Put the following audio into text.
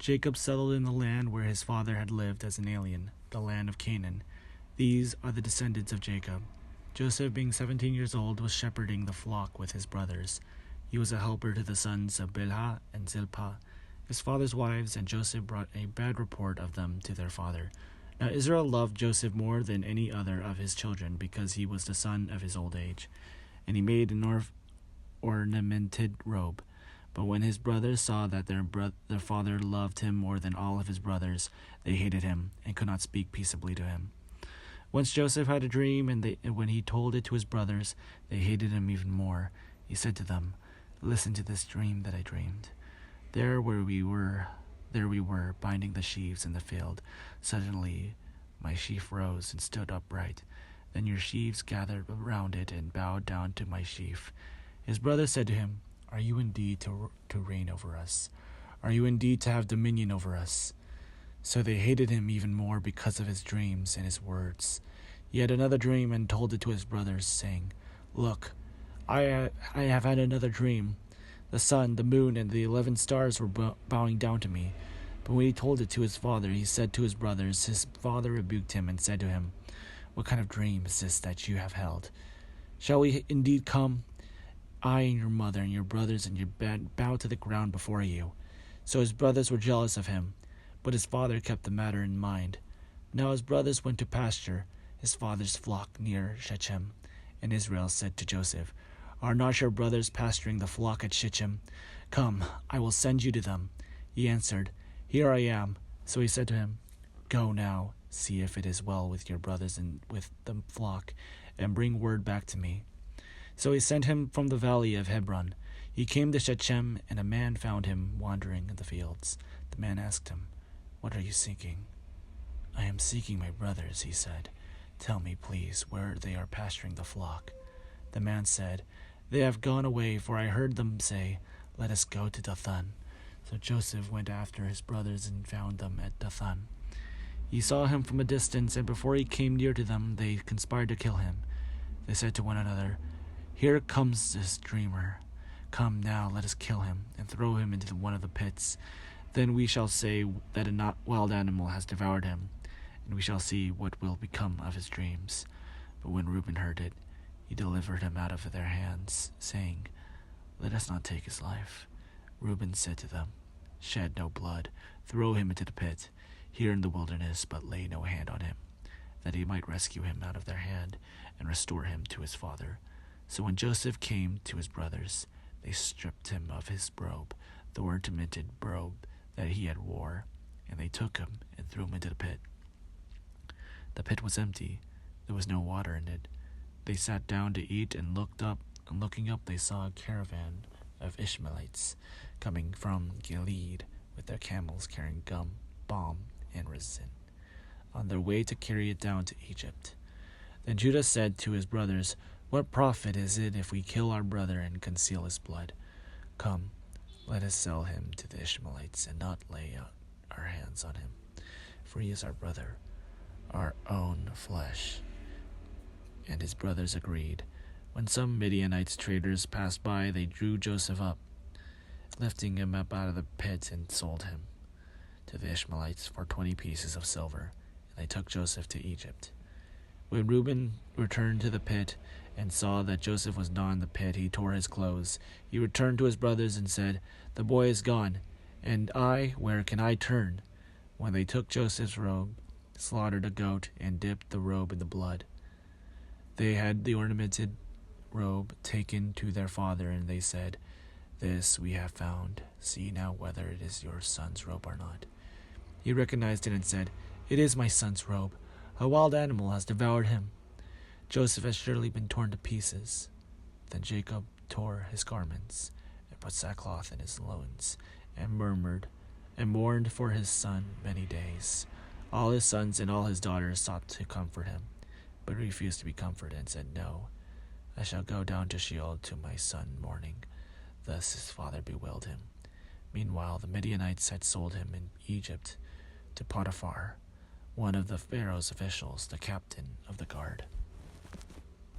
Jacob settled in the land where his father had lived as an alien, the land of Canaan. These are the descendants of Jacob. Joseph, being 17 years old, was shepherding the flock with his brothers. He was a helper to the sons of Bilhah and Zilpah, his father's wives, and Joseph brought a bad report of them to their father. Now Israel loved Joseph more than any other of his children, because he was the son of his old age. And he made an ornamented robe. But when his brothers saw that their father loved him more than all of his brothers, they hated him and could not speak peaceably to him. Once Joseph had a dream, and when he told it to his brothers, they hated him even more. He said to them, "Listen to this dream that I dreamed. There we were, binding the sheaves in the field. Suddenly my sheaf rose and stood upright. Then your sheaves gathered around it and bowed down to my sheaf." His brothers said to him, "Are you indeed to reign over us? Are you indeed to have dominion over us?" So they hated him even more because of his dreams and his words. He had another dream and told it to his brothers, saying, "Look, I have had another dream. The sun, the moon, and the 11 stars were bowing down to me." But when he told it to his father, he said to his brothers, his father rebuked him and said to him, "What kind of dream is this that you have held? Shall we indeed come, I and your mother and your brothers and your bed, bow to the ground before you?" So his brothers were jealous of him, but his father kept the matter in mind. Now his brothers went to pasture his father's flock near Shechem, and Israel said to Joseph, "Are not your brothers pasturing the flock at Shechem? Come, I will send you to them." He answered, "Here I am." So he said to him, "Go now, see if it is well with your brothers and with the flock, and bring word back to me." So he sent him from the valley of Hebron. He came to Shechem, and a man found him wandering in the fields. The man asked him, "What are you seeking?" "I am seeking my brothers," he said. "Tell me, please, where they are pasturing the flock." The man said, "They have gone away, for I heard them say, 'Let us go to Dathan.'" So Joseph went after his brothers and found them at Dathan. He saw him from a distance, and before he came near to them, they conspired to kill him. They said to one another, "Here comes this dreamer. Come now, let us kill him, and throw him into one of the pits. Then we shall say that a wild animal has devoured him, and we shall see what will become of his dreams." But when Reuben heard it, he delivered him out of their hands, saying, "Let us not take his life." Reuben said to them, "Shed no blood, throw him into the pit, here in the wilderness, but lay no hand on him, that he might rescue him out of their hand, and restore him to his father." So when Joseph came to his brothers, they stripped him of his robe, the ornamented robe that he had wore, and they took him and threw him into the pit. The pit was empty, there was no water in it. They sat down to eat and looked up, and looking up they saw a caravan of Ishmaelites coming from Gilead with their camels carrying gum, balm, and resin, on their way to carry it down to Egypt. Then Judah said to his brothers, "What profit is it if we kill our brother and conceal his blood? Come, let us sell him to the Ishmaelites and not lay our hands on him, for he is our brother, our own flesh." And his brothers agreed. When some Midianites traders passed by, they drew Joseph up, lifting him up out of the pit, and sold him to the Ishmaelites for 20 pieces of silver, and they took Joseph to Egypt. When Reuben returned to the pit and saw that Joseph was not in the pit, he tore his clothes. He returned to his brothers and said, "The boy is gone, and I, where can I turn?" When they took Joseph's robe, slaughtered a goat, and dipped the robe in the blood, they had the ornamented robe taken to their father, and they said, "This we have found. See now whether it is your son's robe or not." He recognized it and said, "It is my son's robe. A wild animal has devoured him. Joseph has surely been torn to pieces." Then Jacob tore his garments, and put sackcloth in his loins, and murmured, and mourned for his son many days. All his sons and all his daughters sought to comfort him, but he refused to be comforted, and said, "No, I shall go down to Sheol to my son mourning." Thus his father bewailed him. Meanwhile the Midianites had sold him in Egypt to Potiphar, one of the Pharaoh's officials, the captain of the guard.